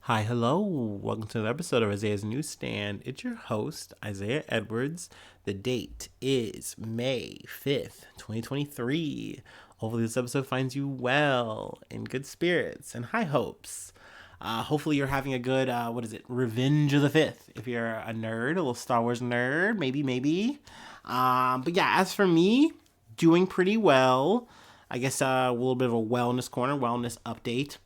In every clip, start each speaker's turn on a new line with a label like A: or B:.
A: Hi, hello. Welcome to another episode of Isaiah's Newsstand. It's your host, Isaiah Edwards. The date is May 5th, 2023. Hopefully, this episode finds you well, in good spirits, and high hopes. Hopefully, you're having a good, Revenge of the Fifth. If you're a nerd, a little Star Wars nerd, maybe. But yeah, as for me, doing pretty well. I guess a little bit of a wellness corner, wellness update.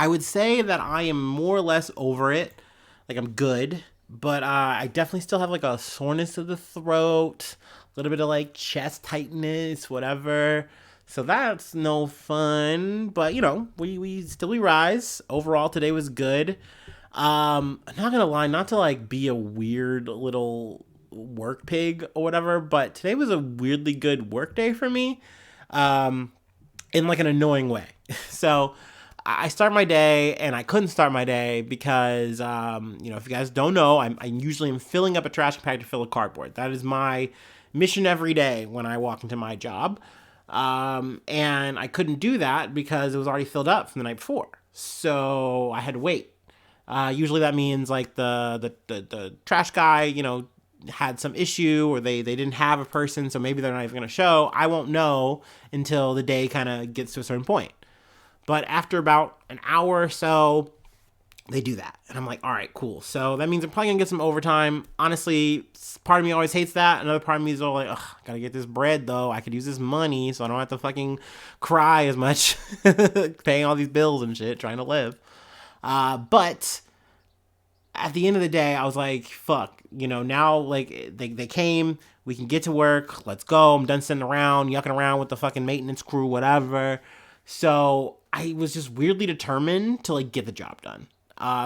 A: I would say that I am more or less over it. Like, I'm good, but I definitely still have like a soreness of the throat, a little bit of like chest tightness, whatever. So that's no fun, but we rise. Overall, today was good. I'm not gonna lie, not to like be a weird little work pig or whatever, but today was a weirdly good work day for me. Um, in like an annoying way. So I start my day and I couldn't start my day because, if you guys don't know, I usually am filling up a trash compactor full of cardboard. That is my mission every day when I walk into my job. And I couldn't do that because it was already filled up from the night before. So I had to wait. Usually that means like the trash guy, had some issue or they didn't have a person, so maybe they're not even going to show. I won't know until the day kind of gets to a certain point. But after about an hour or so, they do that. And I'm like, all right, cool. So that means I'm probably going to get some overtime. Honestly, part of me always hates that. Another part of me is all like, ugh, gotta get this bread though. I could use this money so I don't have to fucking cry as much paying all these bills and shit, trying to live. But at the end of the day, I was like, fuck, now like they came, we can get to work, let's go. I'm done sitting around, yucking around with the fucking maintenance crew, whatever. So I was just weirdly determined to like get the job done.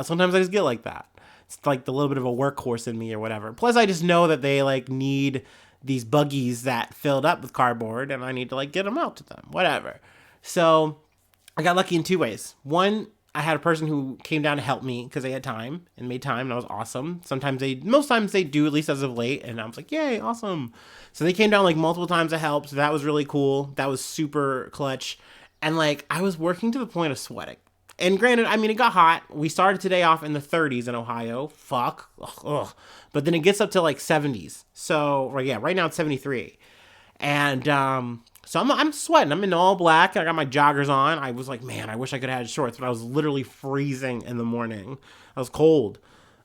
A: Sometimes I just get like that. It's like the little bit of a workhorse in me or whatever. Plus, I just know that they like need these buggies that filled up with cardboard, and I need to like get them out to them, whatever. So I got lucky in two ways. One, I had a person who came down to help me because they had time and made time, and that was awesome. Most times they do, at least as of late, and I was like, yay, awesome. So they came down like multiple times to help, so that was really cool. That was super clutch. And like, I was working to the point of sweating. And granted, I mean, it got hot. We started today off in the 30s in Ohio. Fuck. Ugh. But then it gets up to like 70s. So, right now it's 73. And so I'm sweating. I'm in all black. I got my joggers on. I was like, man, I wish I could have had shorts, but I was literally freezing in the morning. I was cold.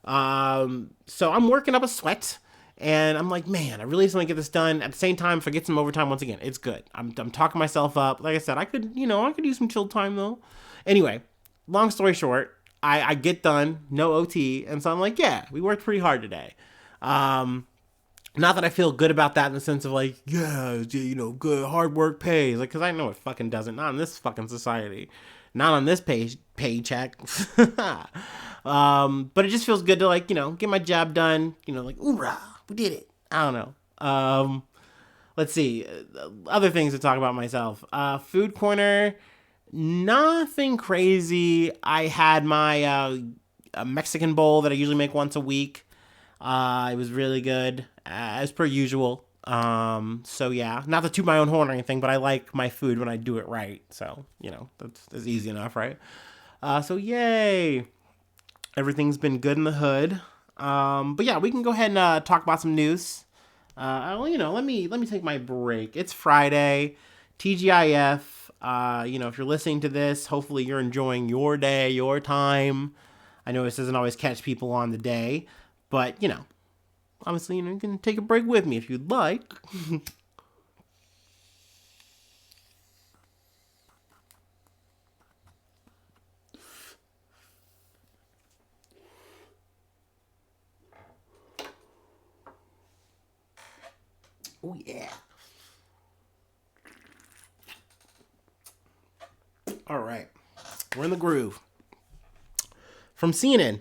A: So I'm working up a sweat. And I'm like, man, I really just want to get this done. At the same time, if I get some overtime, once again, it's good. I'm talking myself up. Like I said, I could use some chill time though. Anyway, long story short, I get done, no OT, and so I'm like, yeah, we worked pretty hard today. Not that I feel good about that in the sense of like, yeah, good hard work pays, like, because I know it fucking doesn't. Not in this fucking society, not on this paycheck. But it just feels good to like, get my job done. Like, oorah, we did it. I don't know. Let's see, other things to talk about myself. Food corner, nothing crazy. I had my a Mexican bowl that I usually make once a week. It was really good, as per usual. So yeah, not to toot my own horn or anything, but I like my food when I do it right. So, that's easy enough, right? So yay. Everything's been good in the hood. But yeah, we can go ahead and talk about some news. Let me take my break. It's Friday, TGIF. If you're listening to this, hopefully you're enjoying your day, your time. I know this doesn't always catch people on the day, but obviously, you can take a break with me if you'd like. Oh yeah. All right, we're in the groove. From CNN,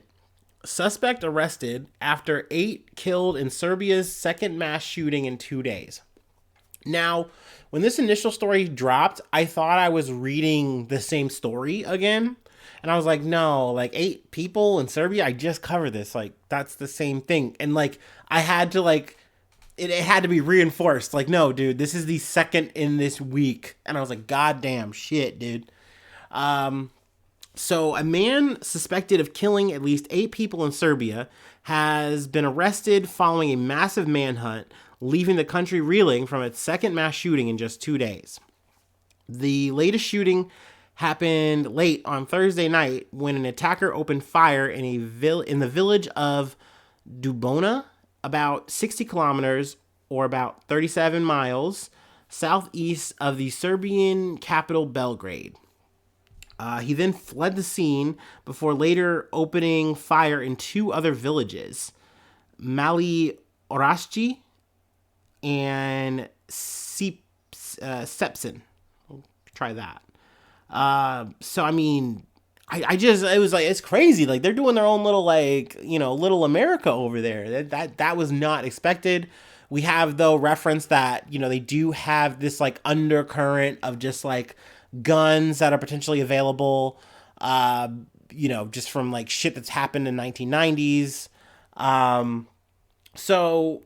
A: suspect arrested after 8 killed in Serbia's second mass shooting in 2 days. Now, when this initial story dropped, I thought I was reading the same story again. And I was like, no, like 8 people in Serbia, I just covered this. Like, that's the same thing. And like, I had to like, it had to be reinforced. Like, no, dude, this is the second in this week. And I was like, God damn shit, dude. So, a man suspected of killing at least 8 people in Serbia has been arrested following a massive manhunt, leaving the country reeling from its second mass shooting in just 2 days. The latest shooting happened late on Thursday night when an attacker opened fire in the village of Dubona, about 60 kilometers or about 37 miles southeast of the Serbian capital Belgrade. He then fled the scene before later opening fire in 2 other villages, Mali Orasci and Sepsin. Try that. So I mean, it was like, it's crazy. Like, they're doing their own little, like, little America over there. That was not expected. We have, though, reference that, they do have this, like, undercurrent of just, like, guns that are potentially available, just from, like, shit that's happened in 1990s. So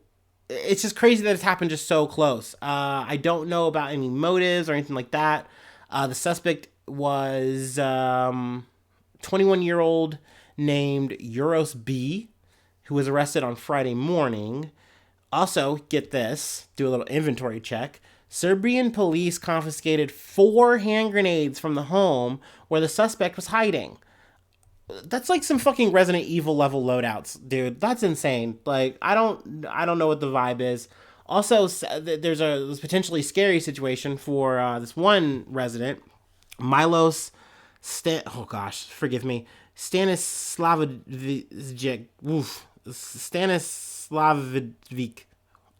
A: it's just crazy that it's happened just so close. I don't know about any motives or anything like that. The suspect was 21-year-old named Euros B, who was arrested on Friday morning. Also, get this, do a little inventory check. Serbian police confiscated 4 hand grenades from the home where the suspect was hiding. That's like some fucking Resident Evil level loadouts, dude. That's insane. Like, I don't know what the vibe is. Also, there's a potentially scary situation for this one resident, Milos oh gosh, forgive me, Stanislavovic.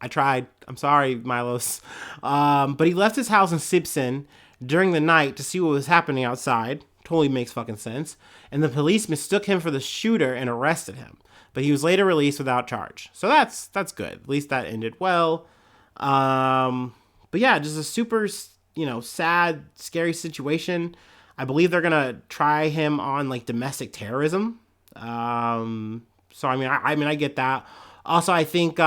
A: I tried. I'm sorry, Milos. But he left his house in Sibsin during the night to see what was happening outside. Totally makes fucking sense. And the police mistook him for the shooter and arrested him. But he was later released without charge. So that's good. At least that ended well. But yeah, just a super, sad, scary situation. I believe they're gonna try him on, like, domestic terrorism. So I get that. Also, I think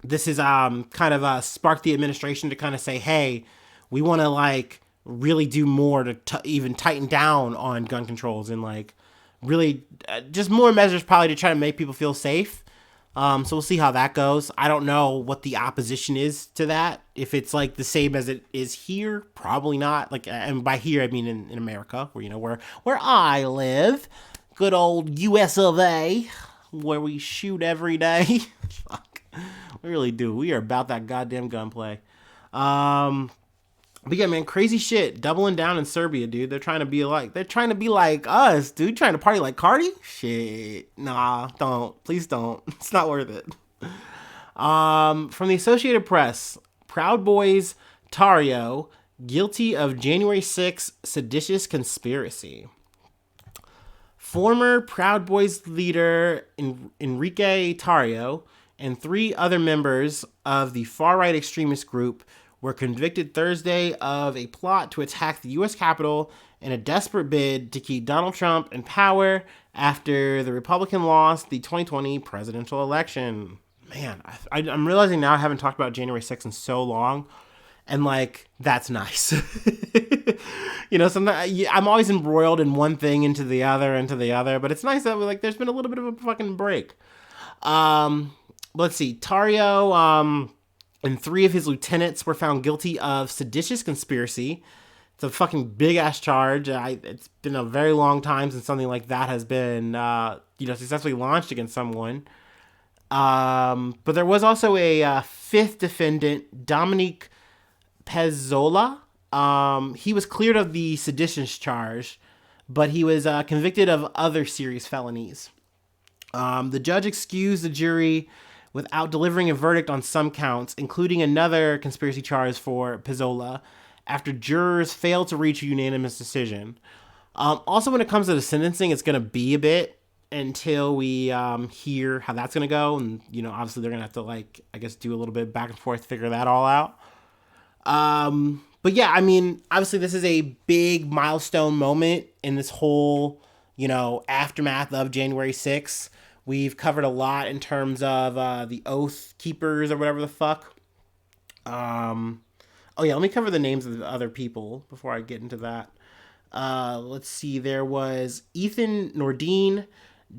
A: this is kind of sparked the administration to kind of say, hey, we want to, like, really do more to even tighten down on gun controls and, like, really just more measures probably to try to make people feel safe. So we'll see how that goes. I don't know what the opposition is to that. If it's, like, the same as it is here, probably not. Like, and by here I mean in America, where where I live, good old U.S. of A, where we shoot every day. Fuck, we really do. We are about that goddamn gunplay. But yeah, man, crazy shit. Doubling down in Serbia, dude. They're trying to be like us, dude. Trying to party like Cardi? Shit. Nah, don't. Please don't. It's not worth it. From the Associated Press, Proud Boys Tarrio guilty of January 6th seditious conspiracy. Former Proud Boys leader Enrique Tarrio and 3 other members of the far-right extremist group were convicted Thursday of a plot to attack the U.S. Capitol in a desperate bid to keep Donald Trump in power after the Republican lost the 2020 presidential election. Man, I'm realizing now I haven't talked about January 6th in so long, and, like, that's nice. Sometimes I'm always embroiled in one thing into the other, but it's nice that, like, there's been a little bit of a fucking break. Let's see, Tarrio, and 3 of his lieutenants were found guilty of seditious conspiracy. It's a fucking big-ass charge. It's been a very long time since something like that has been, successfully launched against someone. But there was also a 5th defendant, Dominique Pezzola. He was cleared of the sedition charge, but he was convicted of other serious felonies. The judge excused the jury without delivering a verdict on some counts, including another conspiracy charge for Pizzola, after jurors failed to reach a unanimous decision. Also, when it comes to the sentencing, it's going to be a bit until we hear how that's going to go. And, obviously they're going to have to, like, I guess, do a little bit back and forth to figure that all out. But yeah, I mean, obviously this is a big milestone moment in this whole, aftermath of January 6th. We've covered a lot in terms of the Oath Keepers or whatever the fuck. Oh yeah, let me cover the names of the other people before I get into that. Let's see. There was Ethan Nordine,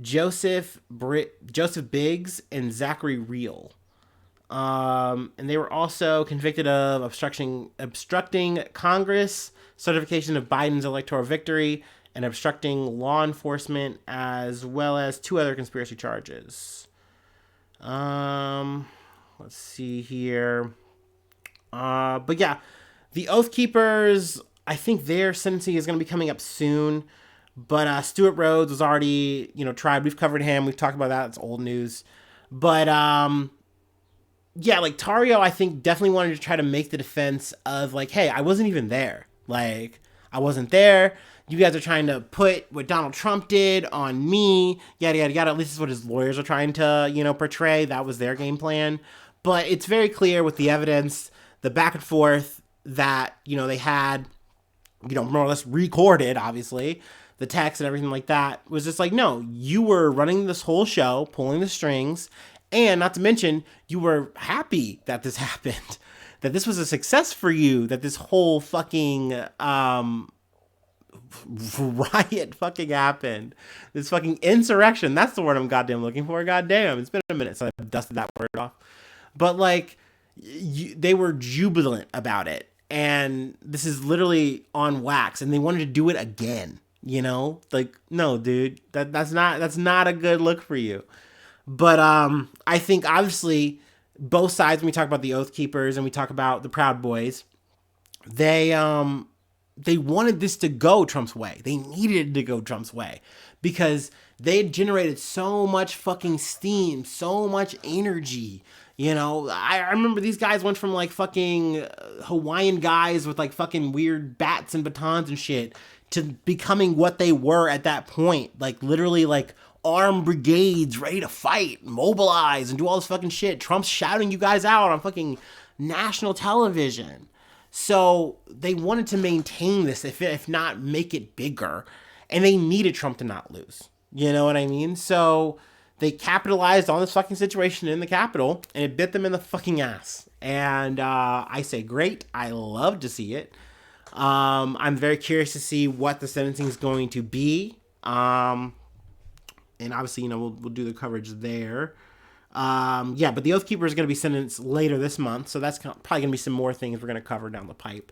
A: Joseph Biggs, and Zachary Reel. And they were also convicted of obstructing Congress, certification of Biden's electoral victory, and obstructing law enforcement, as well as two other conspiracy charges. Let's see here. But yeah, the Oath Keepers, I think their sentencing is going to be coming up soon. But Stuart Rhodes was already, tried. We've covered him. We've talked about that. It's old news. But yeah, like Tarrio, I think definitely wanted to try to make the defense of like, hey, I wasn't even there. Like, I wasn't there. You guys are trying to put what Donald Trump did on me. Yada, yada, yada. At least this is what his lawyers are trying to, portray. That was their game plan. But it's very clear with the evidence, the back and forth that, they had, more or less recorded, obviously, the text and everything like that was just like, no, you were running this whole show, pulling the strings, and not to mention, you were happy that this happened, that this was a success for you, that this whole fucking riot fucking happened. This fucking insurrection. That's the word I'm goddamn looking for. Goddamn, it's been a minute since I've dusted that word off. But like, they were jubilant about it. And this is literally on wax, and they wanted to do it again. Like, no, dude, that's not a good look for you. But I think obviously both sides, when we talk about the Oath Keepers and we talk about the Proud Boys, they wanted this to go Trump's way. They needed it to go Trump's way because they had generated so much fucking steam, so much energy. I remember these guys went from like fucking Hawaiian guys with like fucking weird bats and batons and shit to becoming what they were at that point. Like literally like armed brigades ready to fight, mobilize, and do all this fucking shit. Trump's shouting you guys out on fucking national television. So they wanted to maintain this, if not make it bigger. And they needed Trump to not lose. You know what I mean? So they capitalized on this fucking situation in the Capitol, and it bit them in the fucking ass. And I say great. I love to see it. I'm very curious to see what the sentencing is going to be. And obviously, we'll do the coverage there. Yeah, but the Oath Keeper is going to be sentenced later this month, so that's probably going to be some more things we're going to cover down the pipe.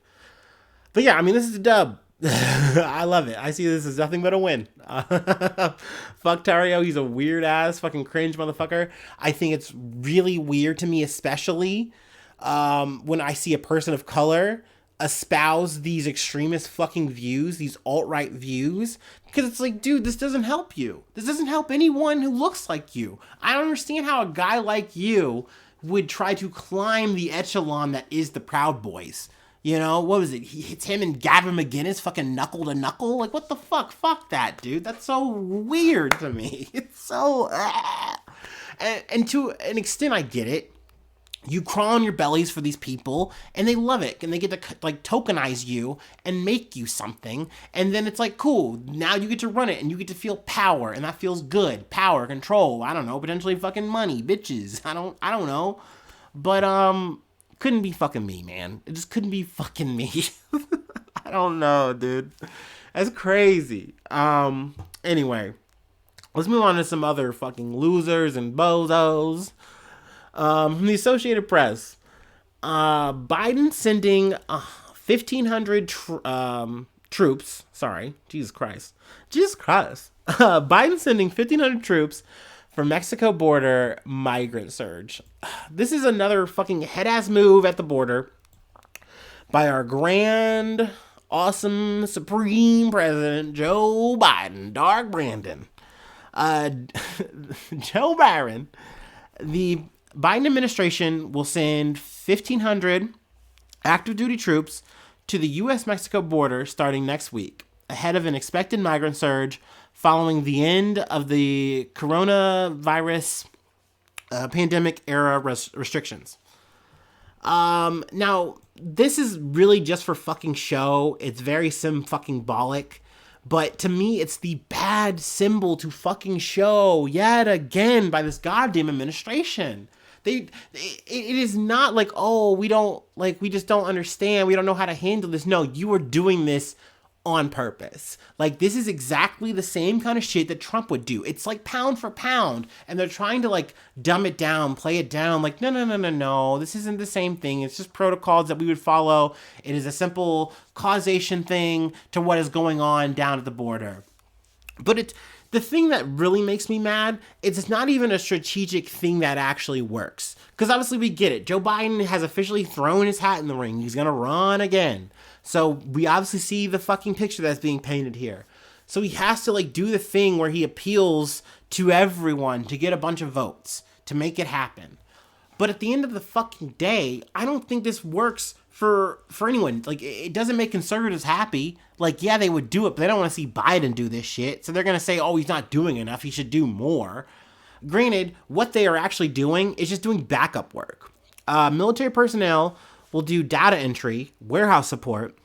A: But yeah, I mean, this is a dub. I love it. I see this as nothing but a win. Fuck Tarrio. He's a weird ass fucking cringe motherfucker. I think it's really weird to me, especially when I see a person of color espouse these extremist fucking views, these alt-right views, because it's like, dude, this doesn't help you. This doesn't help anyone who looks like you. I don't understand how a guy like you would try to climb the echelon that is the Proud Boys. What was it? It's him and Gavin McInnes fucking knuckle to knuckle? Like, what the fuck? Fuck that, dude. That's so weird to me. It's so... And to an extent, I get it. You crawl on your bellies for these people, and they love it, and they get to like tokenize you and make you something, and then it's like, cool, now you get to run it, and you get to feel power, and that feels good. Power, control, I don't know, potentially fucking money, bitches, I don't know, but couldn't be fucking me, man. It just couldn't be fucking me. I don't know, dude. That's crazy. Anyway, let's move on to some other fucking losers and bozos. From the Associated Press, Biden sending 1,500 troops. Sorry, Jesus Christ. Biden sending 1,500 troops for Mexico border migrant surge. This is another fucking head-ass move at the border by our grand, awesome, supreme president, Joe Biden, Dark Brandon. Joe Biden, the Biden administration will send 1,500 active duty troops to the U.S.-Mexico border starting next week, ahead of an expected migrant surge following the end of the coronavirus pandemic era restrictions. Now, this is really just for fucking show. It's very fucking bollock. But to me, it's the bad symbol to fucking show yet again by this goddamn administration. It is not like, oh, we just don't understand. We don't know how to handle this. No, you are doing this on purpose. Like, this is exactly the same kind of shit that Trump would do. It's like pound for pound, and they're trying to like dumb it down, play it down. Like, no, this isn't the same thing. It's just protocols that we would follow. It is a simple causation thing to what is going on down at the border. But it's the thing that really makes me mad. It's not even a strategic thing that actually works. Because obviously we get it. Joe Biden has officially thrown his hat in the ring. He's going to run again. So we obviously see the fucking picture that's being painted here. So he has to like do the thing where he appeals to everyone to get a bunch of votes to make it happen. But at the end of the fucking day, I don't think this works for anyone. Like, it doesn't make conservatives happy. Like, yeah, they would do it, but they don't want to see Biden do this shit. So they're going to say, oh, he's not doing enough. He should do more. Granted, what they are actually doing is just doing backup work. Military personnel will do data entry, warehouse support,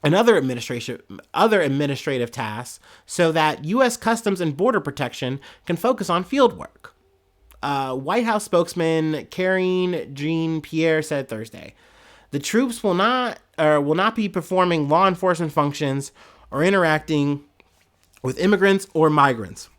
A: and other administrative tasks so that U.S. Customs and Border Protection can focus on field work. White House spokesman Karine Jean-Pierre said Thursday, the troops will not be performing law enforcement functions or interacting with immigrants or migrants.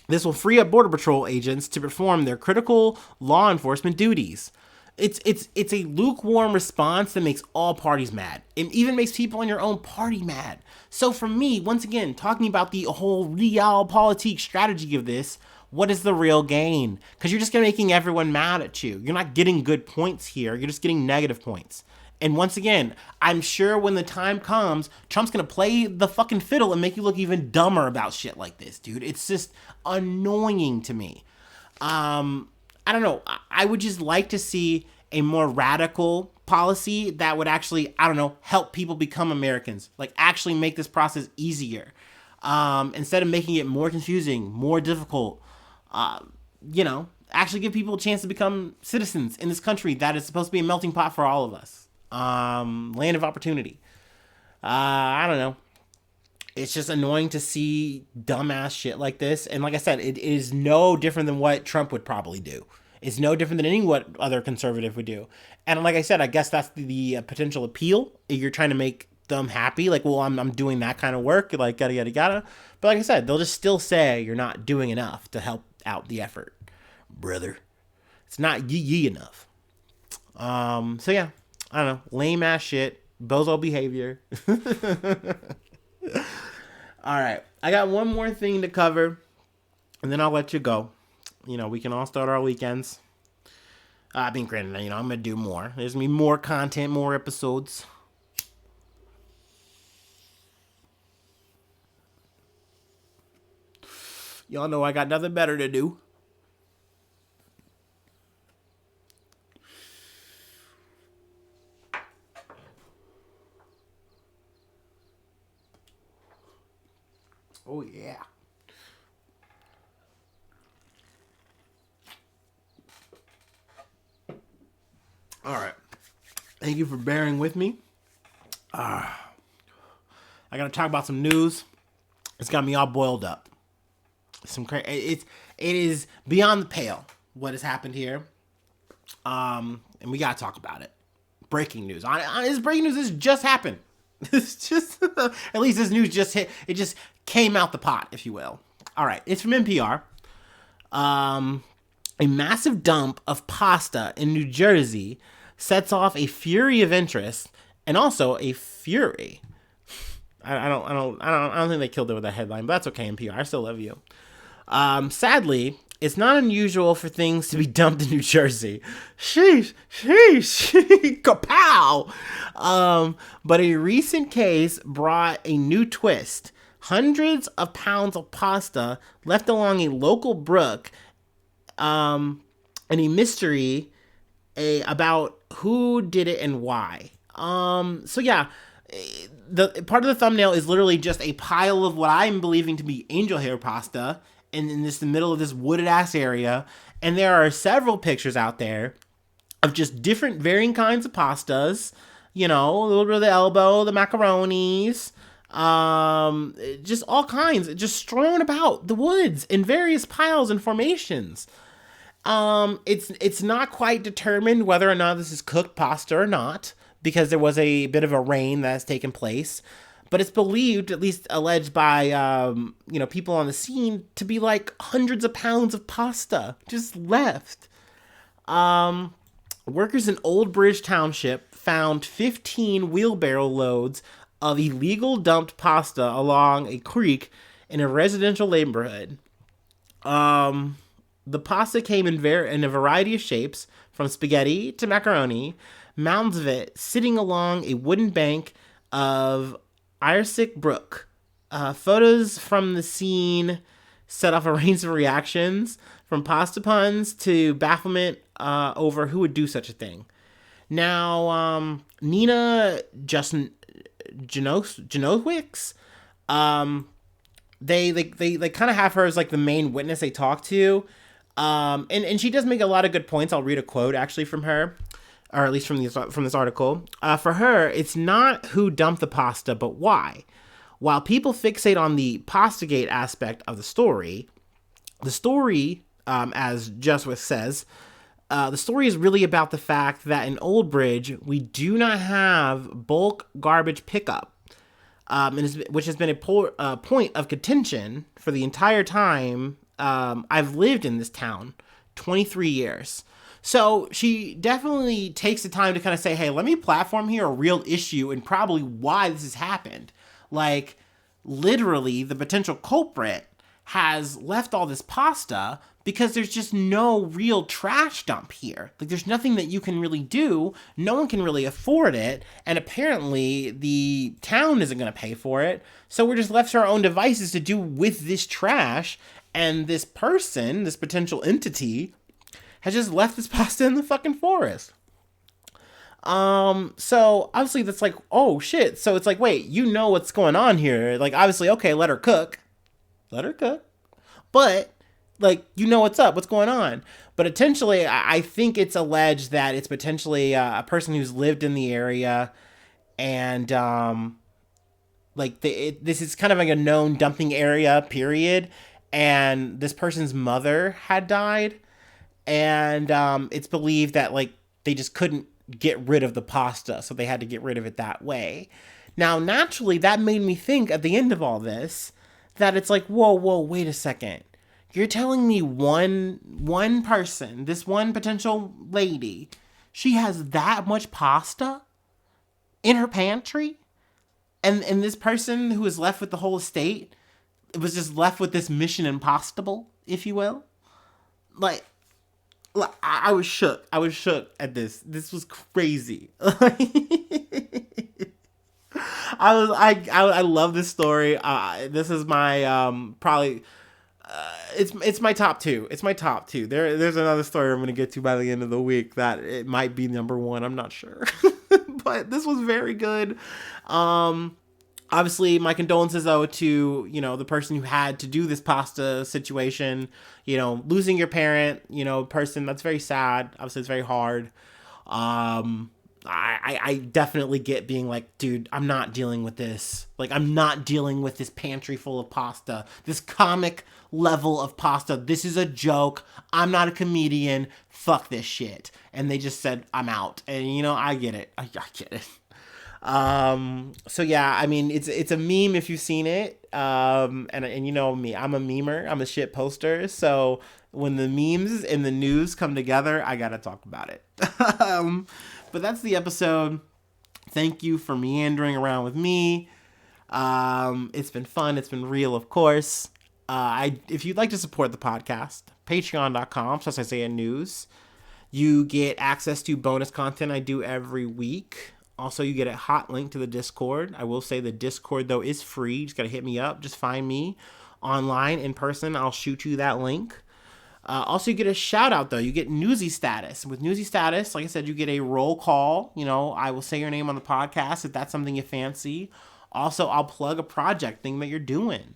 A: This will free up Border Patrol agents to perform their critical law enforcement duties. It's a lukewarm response that makes all parties mad. It even makes people in your own party mad. So for me, once again, talking about the whole realpolitik strategy of this, what is the real gain? Because you're just making everyone mad at you. You're not getting good points here. You're just getting negative points. And once again, I'm sure when the time comes, Trump's going to play the fucking fiddle and make you look even dumber about shit like this, dude. It's just annoying to me. I don't know. I would just like to see a more radical policy that would actually, I don't know, help people become Americans. Like, actually make this process easier. Instead of making it more confusing, more difficult, actually give people a chance to become citizens in this country that is supposed to be a melting pot for all of us. Land of opportunity. I don't know. It's just annoying to see dumbass shit like this. And like I said, it is no different than what Trump would probably do. It's no different than any what other conservative would do. And like I said, I guess that's the potential appeal. You're trying to make them happy. Like, well, I'm doing that kind of work. Like, yada. But like I said, they'll just still say you're not doing enough to help out the effort. Brother. It's not yee enough. So yeah, I don't know. Lame ass shit. Bozo behavior. All right. I got one more thing to cover, and then I'll let you go. We can all start our weekends. Granted, I'm going to do more. There's going to be more content, more episodes. Y'all know I got nothing better to do. Oh, yeah. All right. Thank you for bearing with me. I got to talk about some news. It's got me all boiled up. It is beyond the pale what has happened here. And we got to talk about it. Breaking news. This breaking news. This just happened. It's just, at least this news just hit. It just came out the pot, if you will. All right. It's from NPR. A massive dump of pasta in New Jersey sets off a fury of interest and also a fury. I don't think they killed it with that headline, but that's okay, NPR. I still love you. Sadly, it's not unusual for things to be dumped in New Jersey. Sheesh, kapow! But a recent case brought a new twist. Hundreds of pounds of pasta left along a local brook, and a mystery about who did it and why. So yeah, the part of the thumbnail is literally just a pile of what I'm believing to be angel hair pasta in the middle of this wooded ass area. And there are several pictures out there of just different varying kinds of pastas, a little bit of the elbow, the macaronis, just all kinds, just strewn about the woods in various piles and formations. It's not quite determined whether or not this is cooked pasta or not, because there was a bit of a rain that has taken place. But it's believed, at least alleged by, people on the scene, to be like hundreds of pounds of pasta just left. Workers in Old Bridge Township found 15 wheelbarrow loads of illegal dumped pasta along a creek in a residential neighborhood. The pasta came in a variety of shapes, from spaghetti to macaroni, mounds of it sitting along a wooden bank of Iresick Brook. Photos from the scene set off a range of reactions, from pasta puns to bafflement over who would do such a thing. Now, Nina Justin Janowicz, they kind of have her as like the main witness they talk to. And she does make a lot of good points. I'll read a quote actually from her, or at least from this article. For her, it's not who dumped the pasta, but why. While people fixate on the Pastagate aspect of the story, as Jeswith says, the story is really about the fact that in Old Bridge, we do not have bulk garbage pickup, which has been a point of contention for the entire time I've lived in this town, 23 years. So she definitely takes the time to kind of say, hey, let me platform here a real issue and probably why this has happened. Like, literally, the potential culprit has left all this pasta because there's just no real trash dump here. Like, there's nothing that you can really do. No one can really afford it. And apparently, the town isn't going to pay for it. So we're just left to our own devices to do with this trash. And this person, this potential entity, has just left this pasta in the fucking forest. So obviously that's like, oh shit. So it's like, wait, you know what's going on here. Like, obviously, okay, let her cook. But, like, you know what's up, what's going on. But potentially, I think it's alleged that it's potentially a person who's lived in the area. And, this is kind of like a known dumping area, period. And this person's mother had died. And it's believed that, like, they just couldn't get rid of the pasta, so they had to get rid of it that way. Now, naturally, that made me think at the end of all this that it's like, whoa, wait a second. You're telling me one person, this one potential lady, she has that much pasta in her pantry? And this person who was left with the whole estate was just left with this mission impossible, if you will? Like, I was shook. I was shook at this. This was crazy. I love this story. This is my probably it's my top two. It's my top two. There's another story I'm gonna get to by the end of the week that it might be number one. I'm not sure, but this was very good. Obviously, my condolences, though, to, the person who had to do this pasta situation, losing your parent, person, that's very sad. Obviously, it's very hard. I definitely get being like, dude, I'm not dealing with this. Like, I'm not dealing with this pantry full of pasta, this comic level of pasta. This is a joke. I'm not a comedian. Fuck this shit. And they just said, I'm out. And, I get it. I get it. So yeah, I mean, it's a meme if you've seen it. And you know me, I'm a memer, I'm a shit poster. So when the memes and the news come together, I gotta talk about it. But that's the episode. Thank you for meandering around with me. It's been fun. It's been real, of course. If you'd like to support the podcast, patreon.com/Isaiah News. You get access to bonus content I do every week. Also, you get a hot link to the Discord. I will say the Discord, though, is free. You just got to hit me up. Just find me online, in person. I'll shoot you that link. Also, you get a shout out, though. You get Newsy Status. With Newsy Status, like I said, you get a roll call. I will say your name on the podcast if that's something you fancy. Also, I'll plug a project thing that you're doing.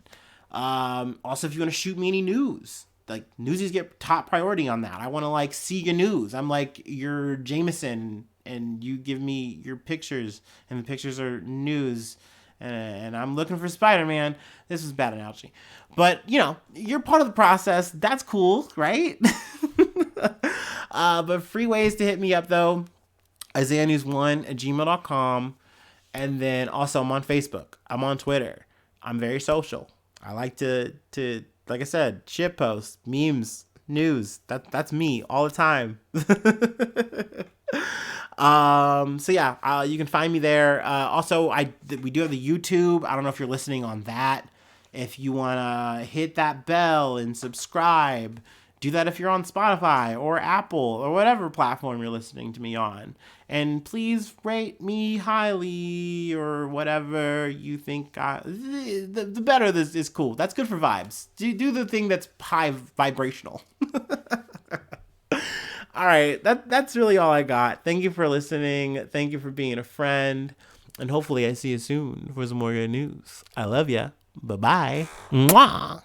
A: Also, if you want to shoot me any news, like, newsies get top priority on that. I want to, see your news. I'm like your Jameson, and you give me your pictures, and the pictures are news, and I'm looking for Spider-Man. This is a bad analogy. But, you're part of the process. That's cool, right? But free ways to hit me up, though. IsaiahNews1@gmail.com. And then also I'm on Facebook. I'm on Twitter. I'm very social. I like to like I said, shit posts, memes, news. That's me all the time. So yeah, you can find me there. Also, we do have the YouTube. I don't know if you're listening on that. If you wanna hit that bell and subscribe, do that if you're on Spotify or Apple or whatever platform you're listening to me on. And please rate me highly or whatever you think. The better this is cool. That's good for vibes. Do the thing that's high vibrational. All right, that's really all I got. Thank you for listening. Thank you for being a friend. And hopefully I see you soon for some more good news. I love ya. Bye-bye. Mwah.